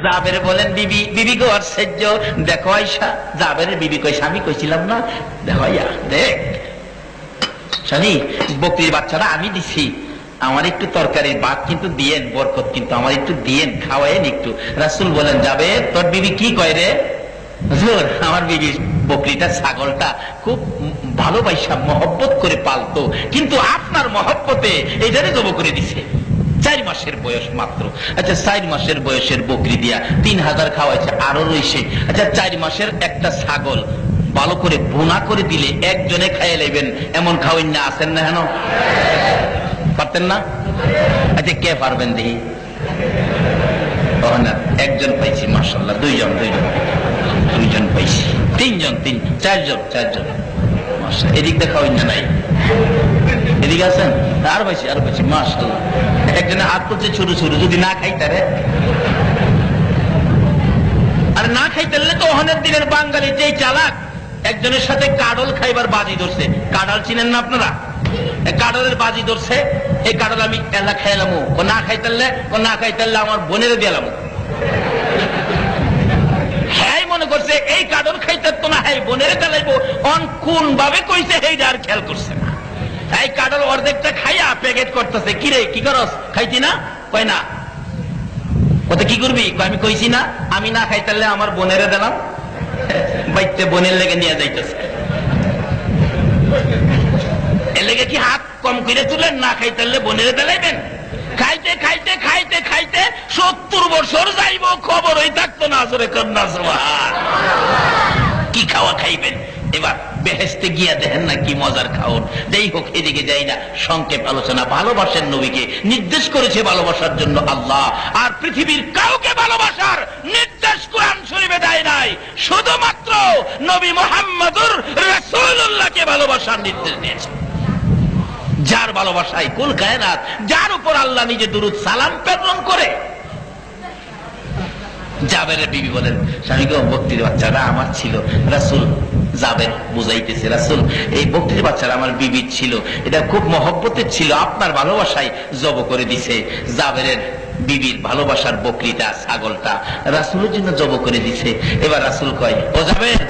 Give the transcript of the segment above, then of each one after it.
জাবের বলেন বিবি, বিবি গো আশ্চর্য, দেখো আয়সা। জাবেরের বিবি কই, স্বামী কইছিলাম না, দেখো ইয়া দেখ স্বামী, বকরির বাচ্চাটা আমি দিছি, আমার একটু তরকারির ভাত কিন্তু দিয়েন, বরকত কিন্তু আমার একটু দিয়েন, খাওয়াইন একটু। রাসূল বলেন, যাবে তোর বিবি কি কয় রে? হুজুর, আমার বিবি বকরিটা, ছাগলটা খুব ভালোবাসা মহব্বত করে পালতো, কিন্তু আপনার মহব্বতে এইটারে জব করে দিছে। 4 মাসের বয়স মাত্র। আচ্ছা 4 মাসের বয়সের বকরি দিয়া 3000 খাওয়াইছে, আরো রয়েছে। আচ্ছা 4 মাসের একটা ছাগল ভালো করে ভুনা করে দিলে একজনে খাইয়ে নেবেন, এমন খাওয়াই না আছেন না? হেন পারতেন না? আচ্ছা কে পারবেন দেখি? একজন পাইছি, মাশাআল্লাহ। দুইজন পাইছি, 3জন, 4জন। এদিক দেখাওই না নাই, এদিকে আছেন? আর পাইছি মাশাআল্লাহ। একজনে হাত করছে ছোট ছোট, যদি না খাইতারে, আর না খাইতারলে তো ওখানের দিনের বাঙালি যেই চালাক, একজনের সাথে কাডল খাইবার বাজি ধরছে। কাডাল চিনেন না আপনারা? কাডলের বাজি ধরছে, এই কাডল আমি এলা খাইলাম, ও না খাইতারলে আমার বোনের দিলাম। হ্যাঁ মনে করছে এই কাডল খাইতার তো না, হ্যাঁ বোনের দেলাইবো, অন কোন ভাবে কইছে এইটা আর খেয়াল করছে না। এই কাডল অর্ধেকটা খাইয়া প্যাকেট করতেছে, কিরে কি করস, খাইতি না? কয় না। ওতে কি করবি? আমি কইছি না, আমি না খাইতারলে আমার বোনের দিলাম, বাইতে বোনের লেগে নিয়ে যাইতেছে। এর লেগে কি হাত কম করে তুলেন? না খাইতারলে বোনের দেলাইবেন? খাইতে 70 বছর যাইব, খবরই থাকতো না। আসলে কন্যা কি খাওয়া খাইবেন? এবার বেহেশতে গিয়া দেখেন না কি মজার খাওন। যাই হোক, এদিকে যাই না, সংক্ষেপ আলোচনা। ভালোবাসেন নবীকে, নির্দেশ করেছে ভালোবাসার জন্য আল্লাহ, আর পৃথিবীর কাউকে ভালোবাসার নির্দেশ কোরআন শরীফে দেয় নাই, শুধুমাত্র নবী মুহাম্মদুর রাসূলুল্লাহকে ভালোবাসার নির্দেশ দিয়েছে। যার ভালোবাসায় কুল কায়নাত, যার উপর আল্লাহ নিজে দুরূদ সালাম প্রেরণ করে। জাবেরের বিবি বলেন, স্বামী গো, বকরির বাচ্চারা আমার ছিল। রাসূল জাবের বুঝাইতেছে, রাসূল এই বকরির বাচ্চারা আমার বিবির ছিল, এটা খুব মহব্বতের ছিল, আপনার ভালোবাসায় জব করে দিছে। জাবেরের বিবির ভালোবাসার বকরিটা, ছাগলটা রাসূলের জন্য জব করে দিছে। এবার রাসূল কয়, ও জাবের,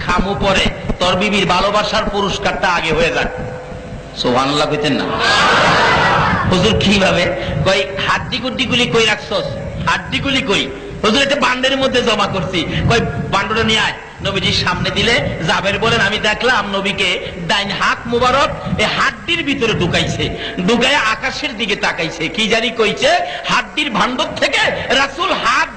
খামু পরে, তোর বিবির ভালোবাসার পুরস্কারটা আগে হয়ে যাক। সুবহানাল্লাহ কইতেন না? হুজুর কিভাবে? কই হাড্ডি গুড্ডি গুলি কই রাখছস? হাড্ডি গুলি কই? হুজুর এটা বান্ডের মধ্যে জমা করছি। কই বান্ডটা নিয়ে আয়। নবীজির সামনে দিলে জাবের বলেন, আমি দেখলাম নবীকে ডাইন হাত মুবারক এই হাড্ডির ভিতরে ঢুকাইছে, ঢুকাইয়া আকাশের দিকে তাকাইছে, কি জানি কইছে, হাড্ডির ভান্ডর থেকে রাসূল হাত